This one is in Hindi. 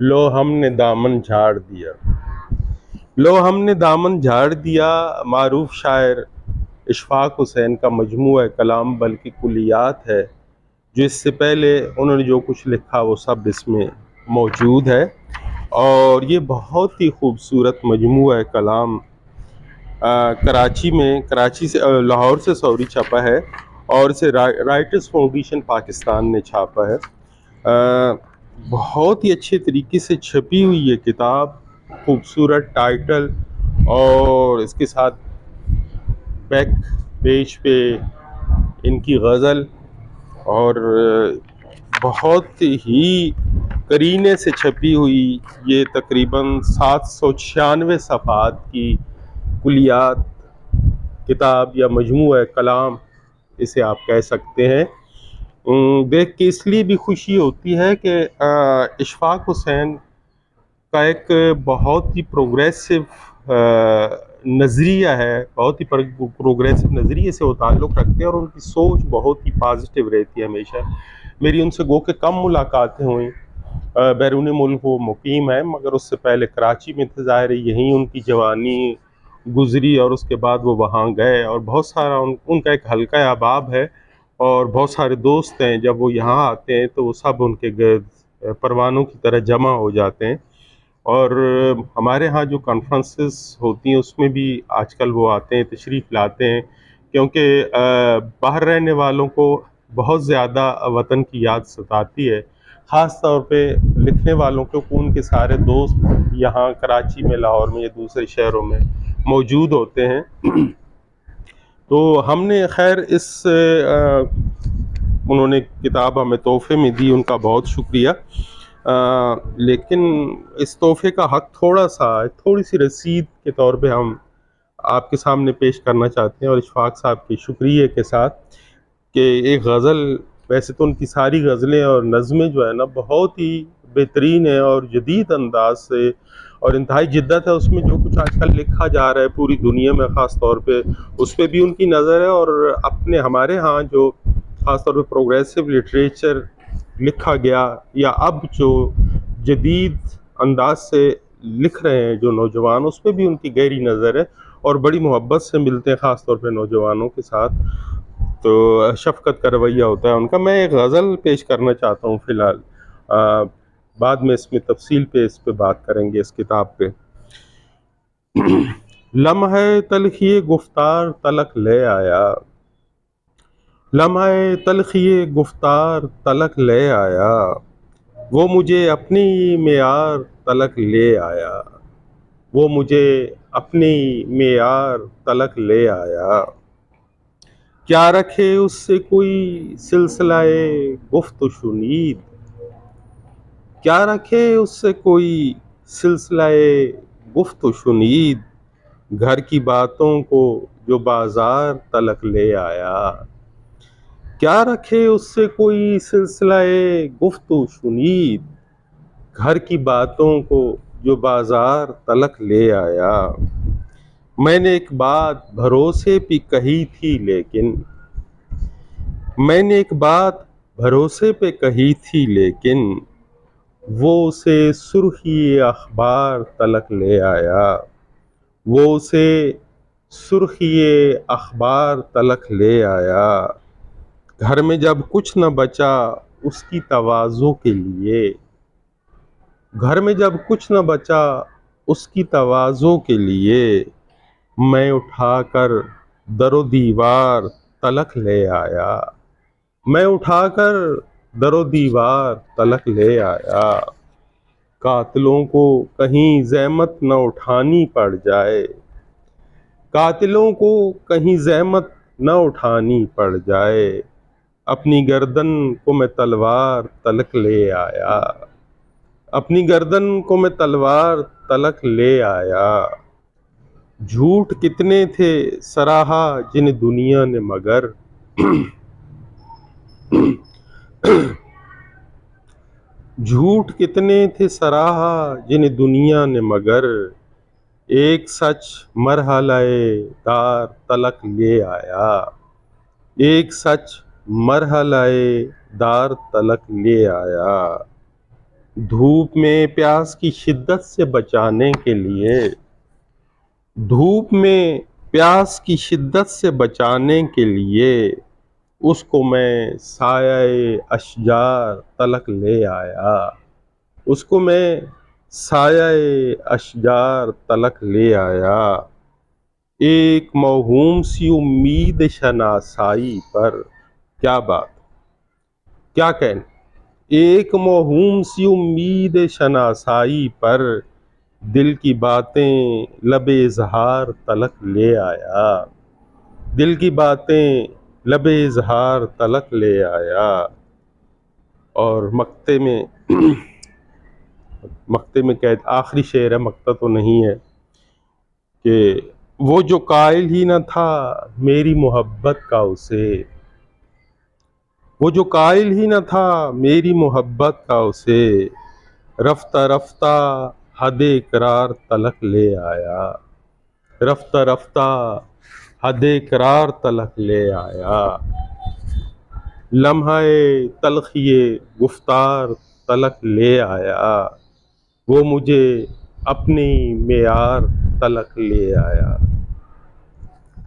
लो हमने दामन झाड़ दिया। लो हमने दामन झाड़ दिया मारूफ शायर इशफाक हुसैन का मजमूआ कलाम बल्कि कुलियात है, जो इससे पहले उन्होंने जो कुछ लिखा वो सब इसमें मौजूद है। और ये बहुत ही खूबसूरत मजमूआ कलाम कराची से लाहौर से सॉरी छपा है, और इसे राइटर्स फाउंडेशन पाकिस्तान ने छापा है। बहुत ही अच्छे तरीके से छपी हुई ये किताब, खूबसूरत टाइटल और इसके साथ बैक पेज पे इनकी गज़ल, और बहुत ही करीने से छपी हुई ये तकरीबन 796 सफ़ात की कुलियात किताब या मजमूआ कलाम इसे आप कह सकते हैं। देख के इसलिए भी खुशी होती है कि इशफाक हुसैन का एक बहुत ही प्रोग्रेसिव नज़रिया है, बहुत ही प्रोग्रेसिव नज़रिए से वो ताल्लुक़ रखते हैं और उनकी सोच बहुत ही पॉजिटिव रहती है हमेशा। मेरी उनसे गो के कम मुलाकातें हुई, बैरून मुल्क वो मुकीम है मगर उससे पहले कराची में थे, ज़ाहिर है यहीं उनकी जवानी गुज़री और उसके बाद वो वहाँ गए, और बहुत सारा उनका एक हल्का अहबाब है और बहुत सारे दोस्त हैं। जब वो यहाँ आते हैं तो वो सब उनके गर्द परवानों की तरह जमा हो जाते हैं, और हमारे यहाँ जो कॉन्फ्रेंसेस होती हैं उसमें भी आजकल वो आते हैं, तशरीफ़ लाते हैं, क्योंकि बाहर रहने वालों को बहुत ज़्यादा वतन की याद सताती है। ख़ास तौर पे लिखने वालों को उनके सारे दोस्त यहाँ कराची में, लाहौर में या दूसरे शहरों में मौजूद होते हैं। तो हमने खैर उन्होंने किताब हमें तोहफ़े में दी, उनका बहुत शुक्रिया। लेकिन इस तोहफ़े का हक़ थोड़ी सी रसीद के तौर पे हम आपके सामने पेश करना चाहते हैं, और इशफाक साहब के शुक्रिया के साथ कि एक गज़ल, वैसे तो उनकी सारी गज़लें और नज़में जो है ना बहुत ही बेहतरीन है और जदीद अंदाज से और इंतहाई जिद्दत है उसमें। जो कुछ आजकल लिखा जा रहा है पूरी दुनिया में, ख़ास तौर पे उस पर भी उनकी नज़र है, और अपने हमारे यहाँ जो ख़ास तौर पे प्रोग्रेसिव लिटरेचर लिखा गया या अब जो जदीद अंदाज से लिख रहे हैं जो नौजवान, उस पर भी उनकी गहरी नज़र है और बड़ी मोहब्बत से मिलते हैं ख़ास तौर पे नौजवानों के साथ। तो शफ़क़त का रवैया होता है उनका। मैं एक गज़ल पेश करना चाहता हूँ फ़िलहाल, बाद में इसमें तफ़सील पे इस पे बात करेंगे इस किताब पे। लम्हे तल्ख़ी गुफ्तार तलक ले आया, लम्हे तल्ख़ी गुफ्तार तलक ले आया, वो मुझे अपनी मेयार तलक ले आया, वो मुझे अपनी मेयार तलक ले आया। क्या रखे उससे कोई सिलसिलाए गुफ्त शुनीद, क्या रखे उससे कोई सिलसिलाए गुफ्त शुनीद, घर की बातों को जो बाजार तलक ले आया। क्या रखे उससे कोई सिलसिलाए गुफ्त शुनीद, घर की बातों को जो बाजार तलक ले आया। मैंने एक बात भरोसे पे कही थी लेकिन, मैंने एक बात भरोसे पे कही थी लेकिन, वो उसे सुर्खी अखबार तलक ले आया, वो उसे सुर्खी अखबार तलक ले आया। घर में जब कुछ न बचा उसकी तवाज़ो के लिए, घर में जब कुछ न बचा उसकी तवाज़ो के लिए, मैं उठाकर दरो दीवार तलक ले आया, मैं उठाकर दरो दीवार तलक ले आया। कातिलों को कहीं ज़हमत न उठानी पड़ जाए, कातिलों को कहीं ज़हमत न उठानी पड़ जाए, अपनी गर्दन को मैं तलवार तलक ले आया, अपनी गर्दन को मैं तलवार तलक ले आया। झूठ कितने थे सराहा जिन्हें दुनिया ने मगर, झूठ कितने थे सराहा जिन्हें दुनिया ने मगर, एक सच मरहलाए दार तलक ले आया, एक सच मरहलाए दार तलक ले आया। धूप में प्यास की शिद्दत से बचाने के लिए, धूप में प्यास की शिद्दत से बचाने के लिए उसको मैं साये अशजार तलक ले आया, उसको मैं साये अशजार तलक ले आया। एक मौहूम सी उम्मीद शनासाई पर, क्या बात, क्या कहने, एक मौहूम सी उम्मीद शनासाई पर दिल की बातें लबे इजहार तलक ले आया, दिल की बातें लबे इजहार तलक ले आया। और मक्ते में कैद आखिरी शेर है, मक्ता तो नहीं है, कि वो जो कायल ही न था मेरी मोहब्बत का उसे, वो जो कायल ही न था मेरी मोहब्बत का उसे, रफ्ता रफ्ता हदे इकरार तलक ले आया, रफ्ता रफ्ता हदे इकरार तलक ले आया। लम्हाए तलखिए गुफ्तार तलक ले आया, वो मुझे अपनी मेयार तलक ले आया।